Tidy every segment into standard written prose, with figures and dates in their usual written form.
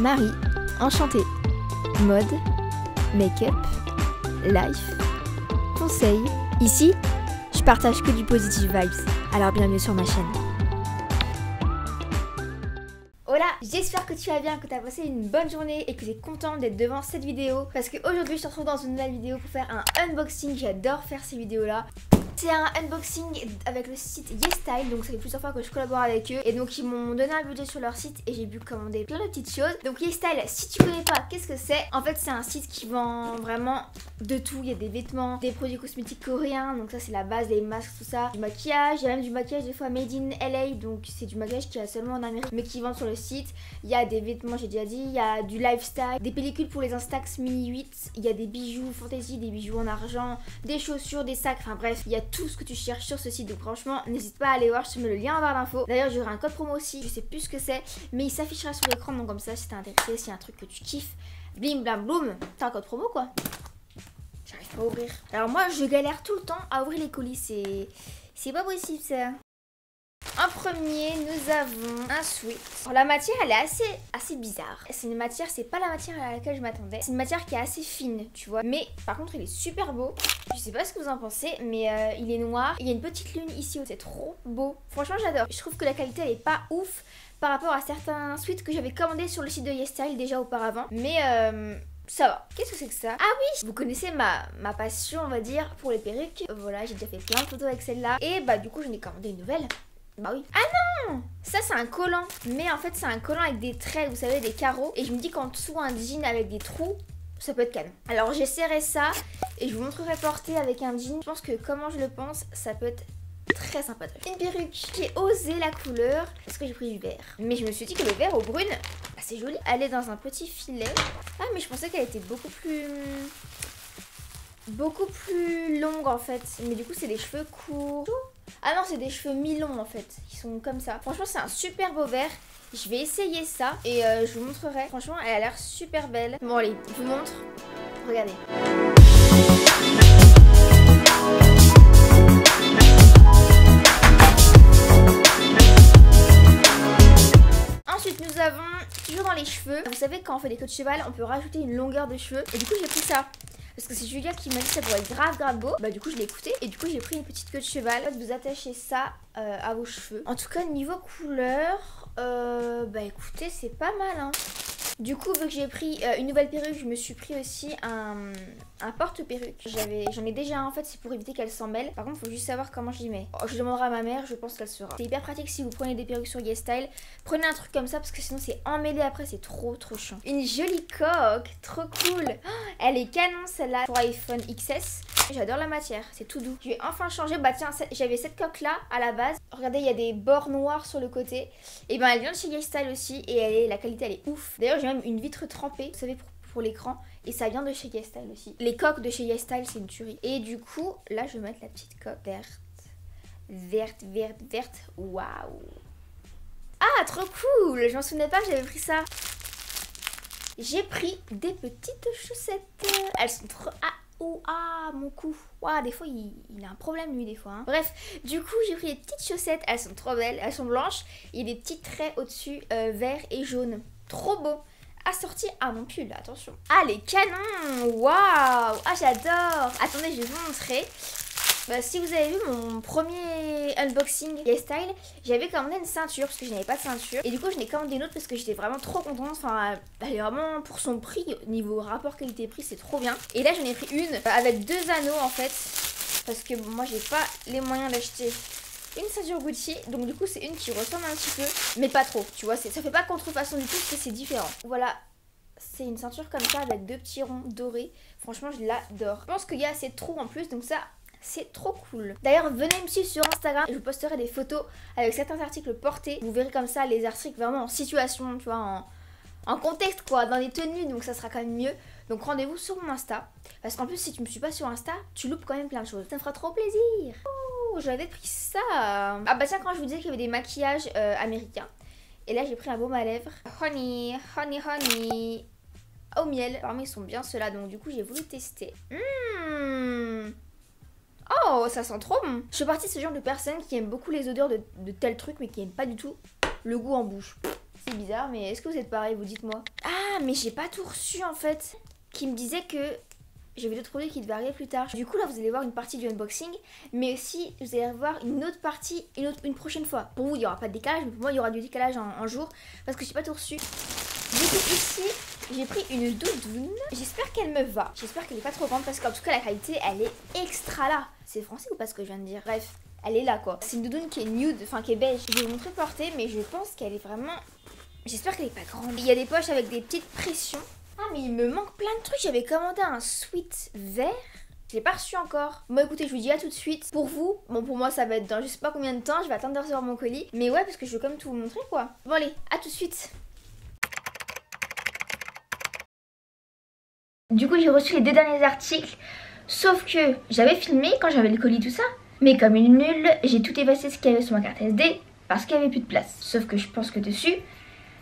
Marie, enchantée. Mode, make-up, life, conseils. Ici, je partage que du positive vibes, alors bienvenue sur ma chaîne. Hola, j'espère que tu vas bien, que tu as passé une bonne journée et que tu es content d'être devant cette vidéo. Parce qu'aujourd'hui, je te retrouve dans une nouvelle vidéo pour faire un unboxing. J'adore faire ces vidéos-là. C'est un unboxing avec le site YesStyle, donc ça fait plusieurs fois que je collabore avec eux. Et donc ils m'ont donné un budget sur leur site et j'ai pu commander plein de petites choses. Donc YesStyle, si tu connais pas, qu'est-ce que c'est? En fait c'est un site qui vend vraiment de tout. Il y a des vêtements, des produits cosmétiques coréens, donc ça c'est la base, les masques, tout ça. Du maquillage, il y a même du maquillage des fois made in LA, donc c'est du maquillage qui a seulement en Amérique mais qui vendent sur le site. Il y a des vêtements, j'ai déjà dit, il y a du lifestyle, des pellicules pour les Instax Mini 8, il y a des bijoux fantasy, des bijoux en argent, des chaussures, des sacs, enfin bref, il y a tout ce que tu cherches sur ce site, donc franchement n'hésite pas à aller voir, je te mets le lien en barre d'infos. D'ailleurs j'aurai un code promo aussi, je sais plus ce que c'est, mais il s'affichera sur l'écran, donc comme ça si t'es intéressé, s'il y a un truc que tu kiffes, blim blam boum, t'as un code promo quoi. J'arrive pas à ouvrir. Alors moi je galère tout le temps à ouvrir les colis, c'est pas possible ça. En premier, nous avons un sweat. Alors, la matière, elle est assez bizarre. C'est une matière, c'est pas la matière à laquelle je m'attendais. C'est une matière qui est assez fine, tu vois. Mais par contre, il est super beau. Je sais pas ce que vous en pensez, mais il est noir. Il y a une petite lune ici où c'est trop beau. Franchement, j'adore. Je trouve que la qualité, elle est pas ouf par rapport à certains sweats que j'avais commandés sur le site de YesStyle déjà auparavant. Mais ça va. Qu'est-ce que c'est que ça? Ah oui, vous connaissez ma passion, on va dire, pour les perruques. Voilà, j'ai déjà fait plein de photos avec celle-là. Et bah du coup, j'en ai commandé une nouvelle. Bah oui. Ah non! Ça c'est un collant. Mais en fait c'est un collant avec des traits, vous savez, des carreaux. Et je me dis qu'en dessous un jean avec des trous, ça peut être canon. Alors j'essaierai ça et je vous montrerai porter avec un jean. Je pense que comment je le pense, ça peut être très sympathique. Une perruque, j'ai osé la couleur parce que j'ai pris du vert. Mais je me suis dit que le vert aux brunes, bah, c'est joli. Elle est dans un petit filet. Ah mais je pensais qu'elle était beaucoup plus longue en fait. Mais du coup c'est des cheveux courts. Ah non, c'est des cheveux mi-longs en fait, ils sont comme ça. Franchement, c'est un super beau vert. Je vais essayer ça et je vous montrerai. Franchement, elle a l'air super belle. Bon allez, je vous montre. Regardez. Ensuite, nous avons, toujours dans les cheveux, vous savez quand on fait des queues de cheval, on peut rajouter une longueur de cheveux. Et du coup, j'ai pris ça. Parce que c'est Julia qui m'a dit que ça pourrait être grave beau. Bah du coup je l'ai écouté et du coup j'ai pris une petite queue de cheval. Vous attachez ça à vos cheveux. En tout cas niveau couleur, bah écoutez c'est pas mal hein. Du coup vu que j'ai pris une nouvelle perruque, je me suis pris aussi un porte-perruque. J'en ai déjà un en fait, c'est pour éviter qu'elle s'en mêle. Par contre faut juste savoir comment je l'y mets. Je demanderai à ma mère, je pense qu'elle saura. C'est hyper pratique si vous prenez des perruques sur YesStyle. Prenez un truc comme ça parce que sinon c'est emmêlé après, c'est trop chiant. Une jolie coque, trop cool. Oh, elle est canon celle-là pour iPhone XS. J'adore la matière, c'est tout doux. Je vais enfin changer, bah tiens, j'avais cette coque là à la base. Regardez, il y a des bords noirs sur le côté. Et ben elle vient de chez YesStyle aussi et la qualité elle est ouf. D'ailleurs j'ai même une vitre trempée, vous savez pour l'écran. Et ça vient de chez YesStyle aussi. Les coques de chez YesStyle c'est une tuerie. Et du coup, là je vais mettre la petite coque verte. Waouh. Ah trop cool, je m'en souvenais pas, j'avais pris ça. J'ai pris des petites chaussettes. Elles sont trop... Ah mon cou. Waouh, des fois il a un problème lui des fois hein. Bref, du coup j'ai pris des petites chaussettes. Elles sont trop belles, elles sont blanches. Il y a des petits traits au-dessus vert et jaune. Trop beau. Assorti à mon pull, attention. Ah les canons. Waouh. Ah j'adore. Attendez, je vais vous montrer. Bah, si vous avez vu mon premier unboxing YesStyle, j'avais commandé une ceinture parce que je n'avais pas de ceinture. Et du coup, je n'ai commandé une autre parce que j'étais vraiment trop contente. Enfin, elle est vraiment pour son prix, niveau rapport qualité-prix, c'est trop bien. Et là, j'en ai pris une avec 2 anneaux en fait. Parce que moi, j'ai pas les moyens d'acheter une ceinture Gucci. Donc, du coup, c'est une qui ressemble un petit peu, mais pas trop. Tu vois, ça fait pas contrefaçon du tout parce que c'est différent. Voilà. C'est une ceinture comme ça avec 2 petits ronds dorés. Franchement, je l'adore. Je pense qu'il y a assez de trous en plus, donc ça... c'est trop cool. D'ailleurs, venez me suivre sur Instagram. Je vous posterai des photos avec certains articles portés. Vous verrez comme ça les articles vraiment en situation, tu vois, en contexte quoi, dans des tenues. Donc ça sera quand même mieux. Donc rendez-vous sur mon Insta. Parce qu'en plus, si tu me suis pas sur Insta, tu loupes quand même plein de choses. Ça me fera trop plaisir. Oh, j'avais pris ça. Ah bah tiens, quand je vous disais qu'il y avait des maquillages américains. Et là, j'ai pris un baume à lèvres. Honey. Au miel. Apparemment, ils sont bien ceux-là. Donc du coup, j'ai voulu tester. Oh, ça sent trop bon. Je fais partie de ce genre de personnes qui aiment beaucoup les odeurs de tel truc mais qui n'aiment pas du tout le goût en bouche. C'est bizarre, mais est-ce que vous êtes pareil, vous dites-moi. Ah, mais j'ai pas tout reçu en fait. Qui me disait que j'avais d'autres produits qui devaient arriver plus tard. Du coup là vous allez voir une partie du unboxing, mais aussi vous allez voir une autre partie une prochaine fois. Pour vous il n'y aura pas de décalage, mais pour moi il y aura du décalage en jour parce que j'ai pas tout reçu. Du coup ici j'ai pris une doudoune. J'espère qu'elle me va. J'espère qu'elle est pas trop grande parce qu'en tout cas la qualité elle est extra là. C'est français ou pas ce que je viens de dire? Bref, elle est là quoi. C'est une doudoune qui est nude, enfin qui est beige. Je vais vous montrer portée, mais je pense qu'elle est vraiment... J'espère qu'elle est pas grande. Il y a des poches avec des petites pressions. Ah mais il me manque plein de trucs. J'avais commandé un sweat vert. Je l'ai pas reçu encore. Bon écoutez, je vous dis à tout de suite. Pour vous, bon pour moi ça va être dans je sais pas combien de temps. Je vais attendre de recevoir mon colis. Mais ouais parce que je veux quand même tout vous montrer quoi. Bon allez, à tout de suite. Du coup j'ai reçu les 2 derniers articles. Sauf que j'avais filmé quand j'avais le colis tout ça. Mais comme une nulle, j'ai tout effacé ce qu'il y avait sur ma carte SD. Parce qu'il n'y avait plus de place. Sauf que je pense que dessus...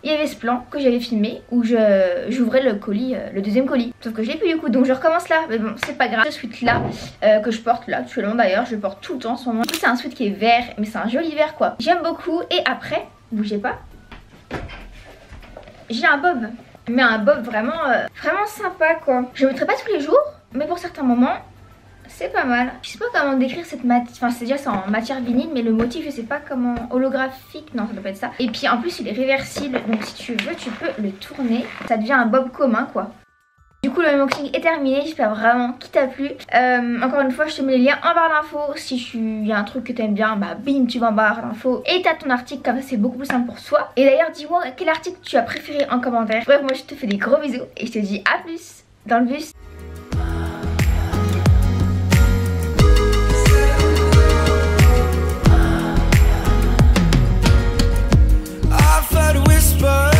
il y avait ce plan que j'avais filmé où j'ouvrais le colis, le deuxième colis. Sauf que je l'ai plus du coup, donc je recommence là. Mais bon, c'est pas grave. Ce sweat là, que je porte là actuellement d'ailleurs, je le porte tout le temps en ce moment. C'est un sweat qui est vert, mais c'est un joli vert quoi. J'aime beaucoup. Et après, bougez pas, j'ai un bob. Mais un bob vraiment, vraiment sympa quoi. Je le mettrai pas tous les jours, mais pour certains moments, c'est pas mal. Je sais pas comment décrire cette matière. Enfin, c'est déjà c'est en matière vinyle, mais le motif, je sais pas comment. Holographique, non, ça doit pas être ça. Et puis en plus, il est réversible. Donc si tu veux, tu peux le tourner. Ça devient un bob commun, quoi. Du coup, le unboxing est terminé. J'espère vraiment qu'il t'a plu. Encore une fois, je te mets les liens en barre d'infos. Si il y a un truc que t'aimes bien, bah bim, tu vas en barre d'infos. Et t'as ton article, comme ça, c'est beaucoup plus simple pour soi. Et d'ailleurs, dis-moi quel article tu as préféré en commentaire. Bref, moi, je te fais des gros bisous. Et je te dis à plus dans le bus. I've heard whispers